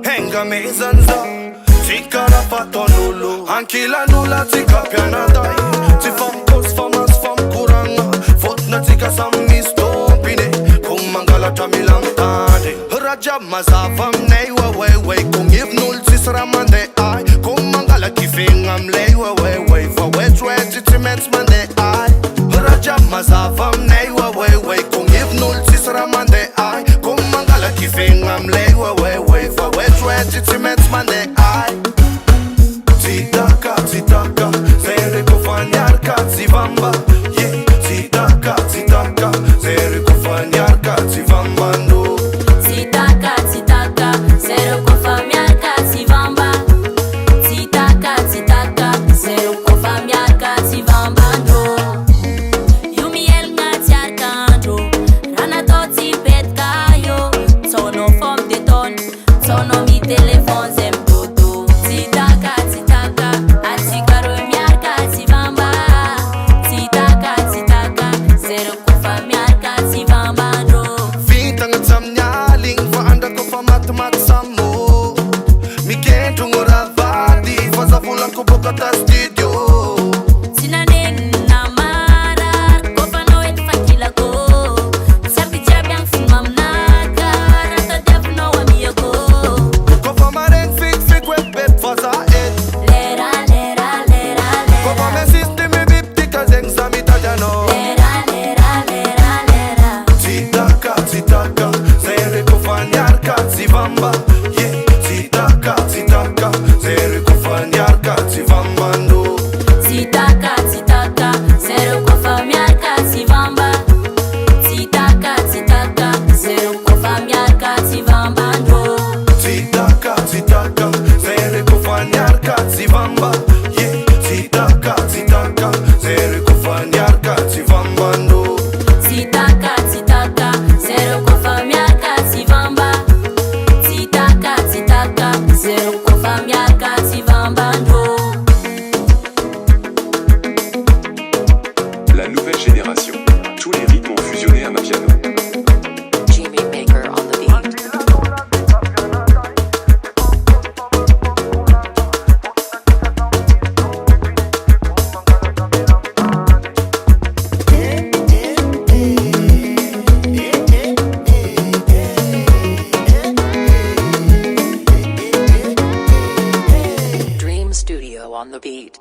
Henga mezanza Tika na patonolo Ankila nula tika piana dai Ti fam kos famas fam kuranga Fot na tika sam mistompine Kung mangala tamilang tade Raja mazafam neiwa wewe Kung ibnul tisra mande ay Kung mangala kifingam leiwa wewe For wet titiments mande ay Raja mazafam neiwa wewe Kung ibnul tisra mande ay Kung mangala kifingam leiwa wewe For wet titiments mande ay Zitaka, zitaka, zere kufanyar katzivamba Yeah, zitaka, zitaka, zere kufanyar katzivamba no Zitaka, zitaka, zere kufanyar katzivamba Zitaka, zitaka, zere kufanyar katzivamba no Yumi el ngatiar kanjo, rana toti pet kayo Sono fom de ton, sono mi telefon zem toto Zitaka, zitaka, atikaro miar katzivamba Zitaka, zitaka, zere kufanyar katzivamba no Vintang tsam nyaling vaanda ko fa matmat samo Mikento ngoravadi faza vulan ko bokata studio Sinaneng namara ko panoit fakila ko Sabi jabyang fumam naka Rata def no amiyago Ko fa mareng fik wet bet faza et Lera, lera, lera, Ko fa lera me system me bip tika zeng samita jano Lera, lera, lera, lera Zitaka, zitaka, zere kufanyar katzivamba Yeah, zitaka, zitaka, zere kufanyar katzivamba no Zitaka, zitaka, zero kufanyar katzivamba Zitaka, zitaka, zero kufanyar katzivamba no Zitaka, zitaka, zere kufanyar katzivamba Yeah, zitaka, zitaka, zere kufanyar katzivamba no Zitaka, zitaka, zero kufanyar katzivamba Zitaka, zitaka, zero kufanyar katzivamba no La nouvelle génération. Tous les rythmes ont fusionné à ma piano. Jimmy Baker on the beat. Dream Studio on the beat.